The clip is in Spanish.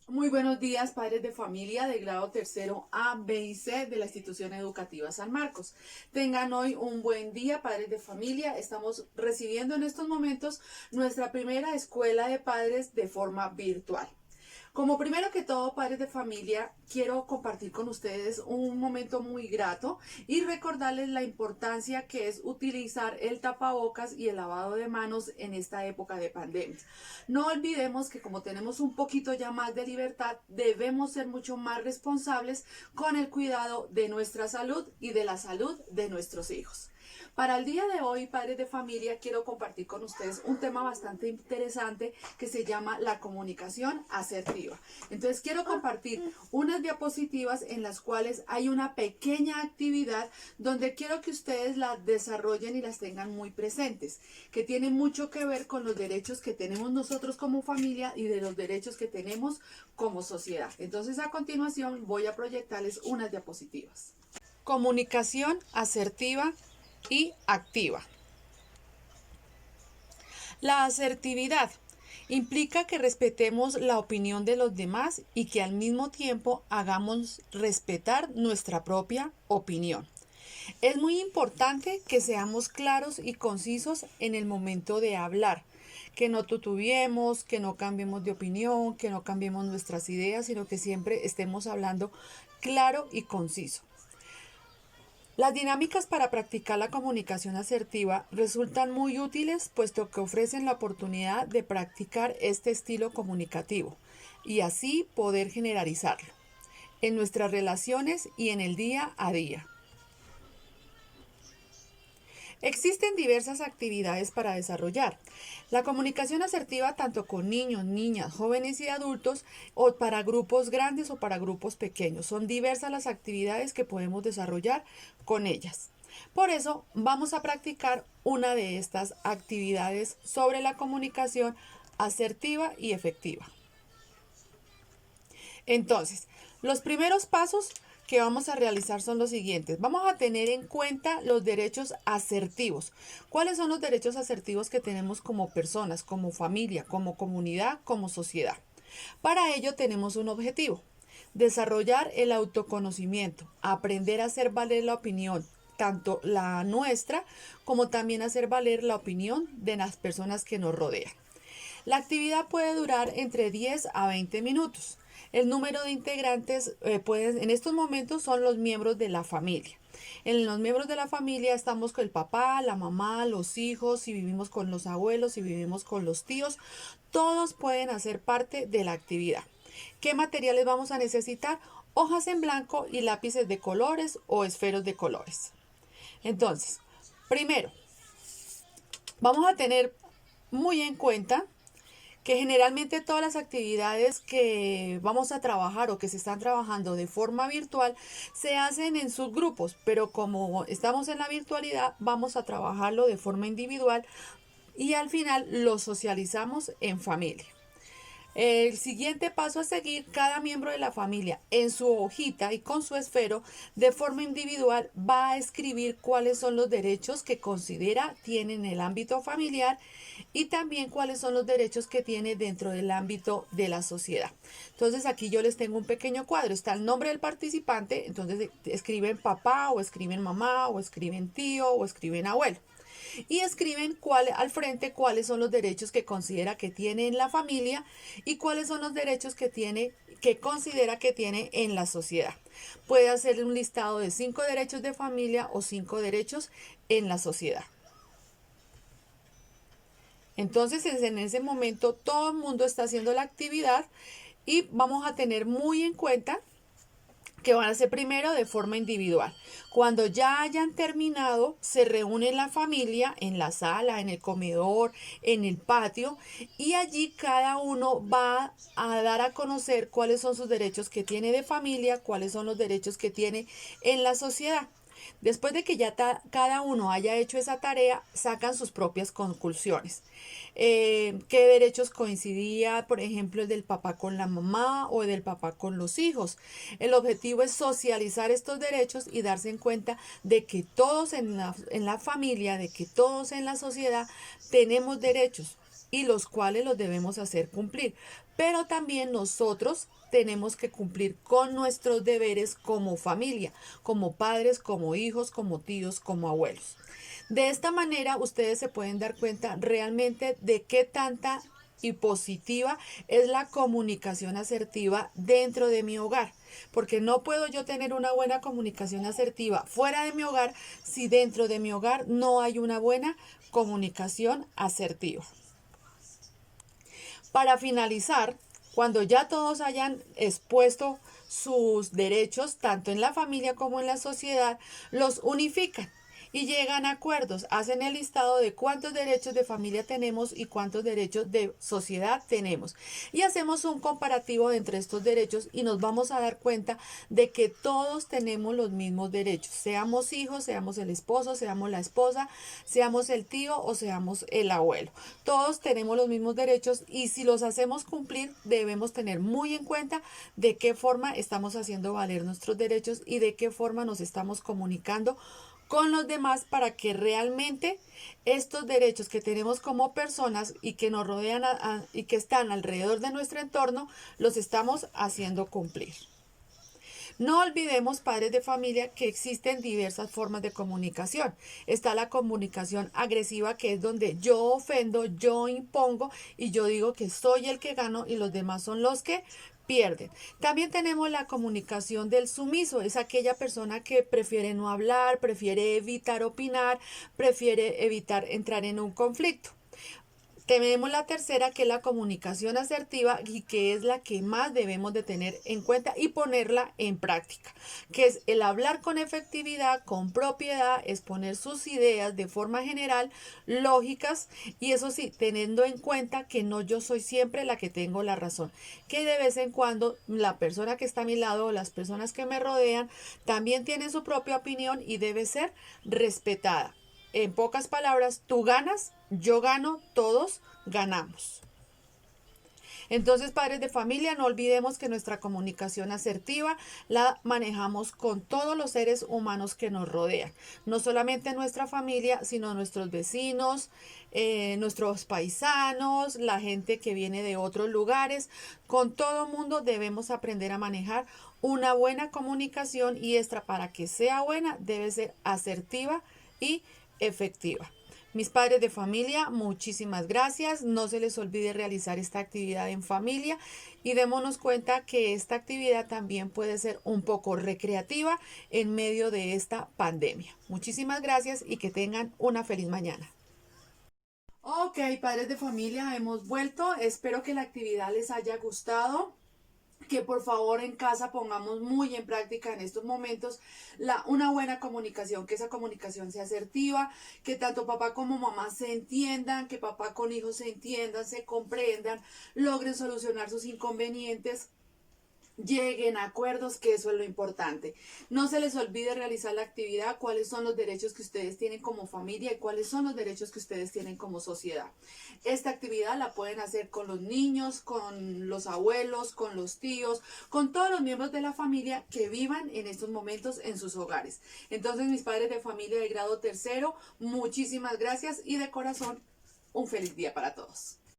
Muy buenos días, padres de familia de grado tercero A, B y C de la institución educativa San Marcos. Tengan hoy un buen día, padres de familia. Estamos recibiendo en estos momentos nuestra primera escuela de padres de forma virtual. Como primero que todo, padres de familia, quiero compartir con ustedes un momento muy grato y recordarles la importancia que es utilizar el tapabocas y el lavado de manos en esta época de pandemia. No olvidemos que como tenemos un poquito ya más de libertad, debemos ser mucho más responsables con el cuidado de nuestra salud y de la salud de nuestros hijos. Para el día de hoy, padres de familia, quiero compartir con ustedes un tema bastante interesante que se llama la comunicación asertiva. Entonces, quiero compartir unas diapositivas en las cuales hay una pequeña actividad donde quiero que ustedes la desarrollen y las tengan muy presentes, que tiene mucho que ver con los derechos que tenemos nosotros como familia y de los derechos que tenemos como sociedad. Entonces, a continuación voy a proyectarles unas diapositivas. Comunicación asertiva y activa. La asertividad implica que respetemos la opinión de los demás y que al mismo tiempo hagamos respetar nuestra propia opinión. Es muy importante que seamos claros y concisos en el momento de hablar, que no tutubiemos, que no cambiemos de opinión, que no cambiemos nuestras ideas, sino que siempre estemos hablando claro y conciso. Las dinámicas para practicar la comunicación asertiva resultan muy útiles puesto que ofrecen la oportunidad de practicar este estilo comunicativo y así poder generalizarlo en nuestras relaciones y en el día a día. Existen diversas actividades para desarrollar la comunicación asertiva tanto con niños, niñas, jóvenes y adultos o para grupos grandes o para grupos pequeños. Son diversas las actividades que podemos desarrollar con ellas. Por eso vamos a practicar una de estas actividades sobre la comunicación asertiva y efectiva. Entonces, los primeros pasos que vamos a realizar son los siguientes. Vamos a tener en cuenta los derechos asertivos. ¿Cuáles son los derechos asertivos que tenemos como personas, como familia, como comunidad, como sociedad? Para ello tenemos un objetivo: desarrollar el autoconocimiento, aprender a hacer valer la opinión, tanto la nuestra como también hacer valer la opinión de las personas que nos rodean. La actividad puede durar entre 10 a 20 minutos. El número de integrantes en estos momentos son los miembros de la familia. En los miembros de la familia estamos con el papá, la mamá, los hijos, si vivimos con los abuelos, si vivimos con los tíos, todos pueden hacer parte de la actividad. ¿Qué materiales vamos a necesitar? Hojas en blanco y lápices de colores o esferos de colores. Entonces, primero, vamos a tener muy en cuenta que generalmente todas las actividades que vamos a trabajar o que se están trabajando de forma virtual se hacen en subgrupos, pero como estamos en la virtualidad, vamos a trabajarlo de forma individual y al final lo socializamos en familia. El siguiente paso a seguir: cada miembro de la familia en su hojita y con su esfero de forma individual va a escribir cuáles son los derechos que considera tiene en el ámbito familiar y también cuáles son los derechos que tiene dentro del ámbito de la sociedad. Entonces aquí yo les tengo un pequeño cuadro, está el nombre del participante, entonces escriben papá o escriben mamá o escriben tío o escriben abuelo. Y escriben al frente cuáles son los derechos que considera que tiene en la familia y cuáles son los derechos que considera que tiene en la sociedad. Puede hacer un listado de 5 derechos de familia o 5 derechos en la sociedad. Entonces en ese momento todo el mundo está haciendo la actividad y vamos a tener muy en cuenta que van a ser primero de forma individual. Cuando ya hayan terminado, se reúne la familia en la sala, en el comedor, en el patio, y allí cada uno va a dar a conocer cuáles son sus derechos que tiene de familia, cuáles son los derechos que tiene en la sociedad. Después de que ya cada uno haya hecho esa tarea, sacan sus propias conclusiones. ¿Qué derechos coincidía, por ejemplo, el del papá con la mamá o el del papá con los hijos? El objetivo es socializar estos derechos y darse en cuenta de que todos en la familia, de que todos en la sociedad tenemos derechos y los cuales los debemos hacer cumplir. Pero también nosotros tenemos que cumplir con nuestros deberes como familia, como padres, como hijos, como tíos, como abuelos. De esta manera ustedes se pueden dar cuenta realmente de qué tanta y positiva es la comunicación asertiva dentro de mi hogar, porque no puedo yo tener una buena comunicación asertiva fuera de mi hogar si dentro de mi hogar no hay una buena comunicación asertiva. Para finalizar, cuando ya todos hayan expuesto sus derechos, tanto en la familia como en la sociedad, los unifican y llegan a acuerdos, hacen el listado de cuántos derechos de familia tenemos y cuántos derechos de sociedad tenemos. Y hacemos un comparativo entre estos derechos y nos vamos a dar cuenta de que todos tenemos los mismos derechos, seamos hijos, seamos el esposo, seamos la esposa, seamos el tío o seamos el abuelo. Todos tenemos los mismos derechos y si los hacemos cumplir debemos tener muy en cuenta de qué forma estamos haciendo valer nuestros derechos y de qué forma nos estamos comunicando con los demás para que realmente estos derechos que tenemos como personas y que nos rodean y que están alrededor de nuestro entorno los estamos haciendo cumplir. No olvidemos, padres de familia, que existen diversas formas de comunicación. Está la comunicación agresiva, que es donde yo ofendo, yo impongo y yo digo que soy el que gano y los demás son los que pierden. También tenemos la comunicación del sumiso, es aquella persona que prefiere no hablar, prefiere evitar opinar, prefiere evitar entrar en un conflicto. Tenemos la tercera, que es la comunicación asertiva y que es la que más debemos de tener en cuenta y ponerla en práctica, que es el hablar con efectividad, con propiedad, exponer sus ideas de forma general, lógicas y eso sí, teniendo en cuenta que no yo soy siempre la que tengo la razón, que de vez en cuando la persona que está a mi lado o las personas que me rodean también tienen su propia opinión y debe ser respetada. En pocas palabras, tú ganas, yo gano, todos ganamos. Entonces, padres de familia, no olvidemos que nuestra comunicación asertiva la manejamos con todos los seres humanos que nos rodean. No solamente nuestra familia, sino nuestros vecinos, nuestros paisanos, la gente que viene de otros lugares. Con todo mundo debemos aprender a manejar una buena comunicación y esta, para que sea buena, debe ser asertiva y efectiva. Mis padres de familia, muchísimas gracias. No se les olvide realizar esta actividad en familia y démonos cuenta que esta actividad también puede ser un poco recreativa en medio de esta pandemia. Muchísimas gracias y que tengan una feliz mañana. Ok, padres de familia, hemos vuelto. Espero que la actividad les haya gustado, que por favor en casa pongamos muy en práctica en estos momentos una buena comunicación, que esa comunicación sea asertiva, que tanto papá como mamá se entiendan, que papá con hijos se entiendan, se comprendan, logren solucionar sus inconvenientes, lleguen a acuerdos, que eso es lo importante. No se les olvide realizar la actividad, cuáles son los derechos que ustedes tienen como familia y cuáles son los derechos que ustedes tienen como sociedad. Esta actividad la pueden hacer con los niños, con los abuelos, con los tíos, con todos los miembros de la familia que vivan en estos momentos en sus hogares. Entonces, mis padres de familia de grado tercero, muchísimas gracias y de corazón, un feliz día para todos.